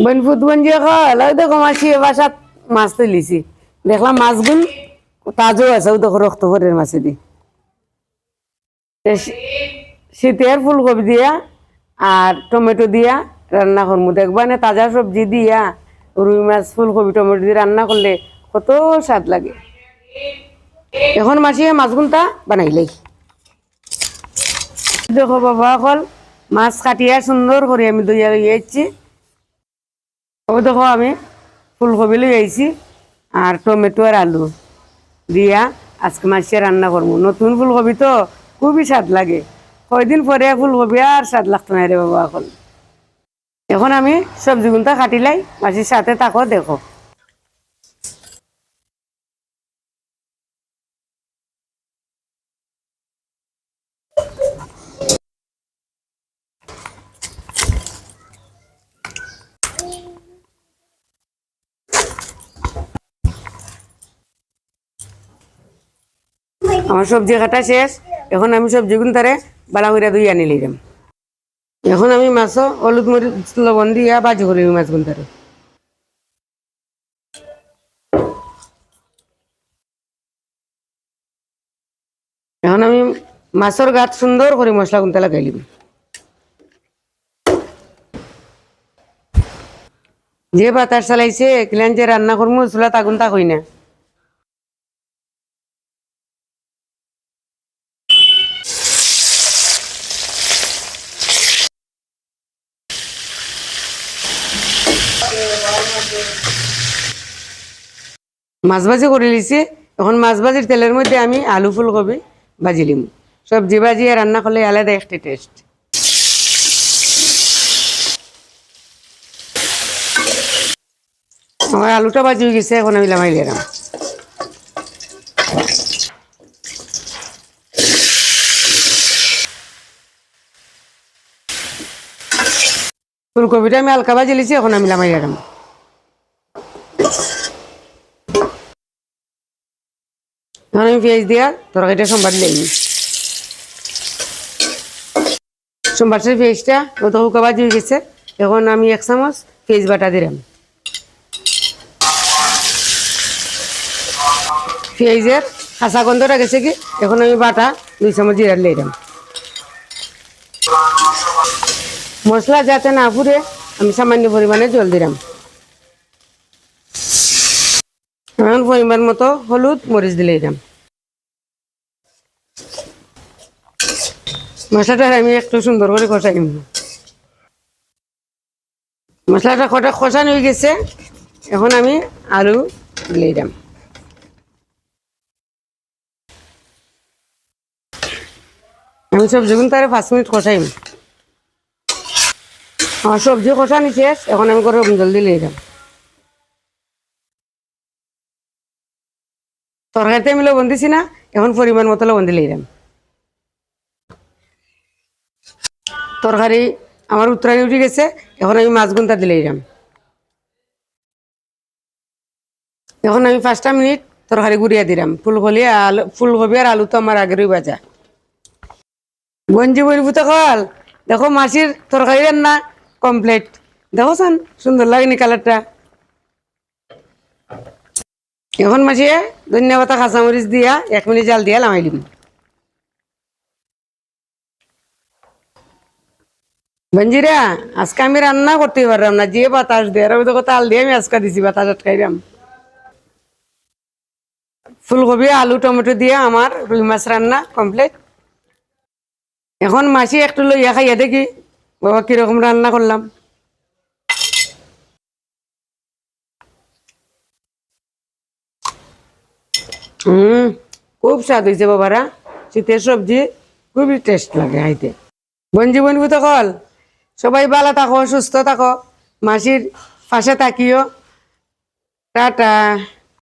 বনফুত বঞ্জিয়া খাওয়া দেখো মাসি বাসাত মাছ তুলিছি দেখলাম মাছগুন তাজা আছে দেখো রক্ত ভরের মাছে দি শীতের ফুলকপি দিয়া আর টমেটো দিয়া রান্না করবো দেখবা না তাজা সবজি দিয়া রুই মাছ ফুলকপি টমেটো দিয়ে রান্না করলে কত স্বাদ লাগে। এখন মাসি মাছগুনটা বানাইলেই দেখো বাবা অকল মাছ কাটিয়া সুন্দর করে আমি দইয়া লইয়াছি। ও দেখো আমি ফুলকপি লই আইছি আর টমেটো আর আলু দিয়া আজকে মাসে রান্না করবো। নতুন ফুলকপি তো খুবই স্বাদ লাগে, কয়দিন পরে ফুলকপি আর স্বাদ লাগতো না রে বাবা এখন। এখন আমি সবজিগুনটা কাটিলাই মাসির সাথে থাকো দেখো। আমার সবজি কাটা শেষ, এখন আমি সবজিগুন তারে বালা করে ধুই আনি লইলাম। এখন আমি মাছও হলুদ মরিচ লবণ দিয়া বাজি করি মাছগুন তারে। এখন আমি মাছের গাত সুন্দর করে মশলা গুনতে লাগাইলিম। যে বাতাস চালাইছে কিলান যে রান্না করবো চুলা তাগুন তা কই না। মাছ ভাজি করে লিছি, এখন মাছ ভাজির তেলের মধ্যে আমি আলু ফুলকপি ভাজিলিম। সবজি ভাজিয়ে রান্না করলে আলাদা একটা টেস্ট। আমার আলুটা ভাজি হয়ে গেছে, এখন আমি লামাই দিলাম। ফুলকপিটা আমি হালকা ভাজি লিছি, এখন আমি লামাই দিলাম। এখন আমি পেঁয়াজ দিয়া তরকারিটা সোমবার দিলাম। সোমবার পেঁয়াজটা কত হুকা ভাজি হয়ে গেছে, এখন আমি 1 চামচ পেঁয়াজ বাটা দিলাম। পেঁয়াজের কাঁচা গন্ধটা গেছে কি, এখন আমি বাটা 2 চামচ জিরা দিলাম। মশলা যাতে না পুড়ে আমি সামান্য পরিমাণে জল দিলাম। এখন পরিমাণ মতো হলুদ মরিচ দিলাম। মশলাটা আমি একটু সুন্দর করে কষাই নিব। মশলাটা কষানো হয়ে গেছে, এখন আমি আলু দিলাম। আমি সবজিগুলো তারে 5 মিনিট কষাইম। আমার সবজি কষানি শেষ, এখন আমি গরম জল দিলাম। তরকারিতে আমি লবণ দিছি না, এখন পরিমাণ মতো লবণ দিলাম। তরকারি আমার উত্তরানি উঠে গেছে, এখন আমি মাছগুনটা দিলাম। এখন আমি 5টা মিনিট তরকারি গুড়িয়া দিলাম। ফুলকপি আর আলু তো আমার আগেরই ভাজা। গঞ্জি বইব তো কল দেখো মাছির তরকারি রান্না কমপ্লিট। দেখো সান সুন্দর লাগেনি কালারটা। এখন মাছিয়ে ধনিয়া পাতা কাঁচামরিচ দিয়া 1 মিনিট জাল দিয়া লামাই দিম। বঞ্জিরা আজকে আমি রান্না করতে পারলাম না, যে বাতাস দিয়ে আর তো তাল দিয়ে আমি আজকে দিছি বাতাস আটকাইলাম। ফুলকপি আলু টমেটো দিয়ে আমার রুই মাছ রান্না কমপ্লিট। এখন মাছি একটু লইয়া খাইয়া দেখি বাবা কিরকম রান্না করলাম। খুব স্বাদ হয়েছে বাবারা, শীতের সবজি খুবই টেস্ট লাগে খাইতে। বঞ্জি বনবু তো কল সবাই ভালো থাকো সুস্থ থাকো, মাসির পাশে থাকিও। টাটা।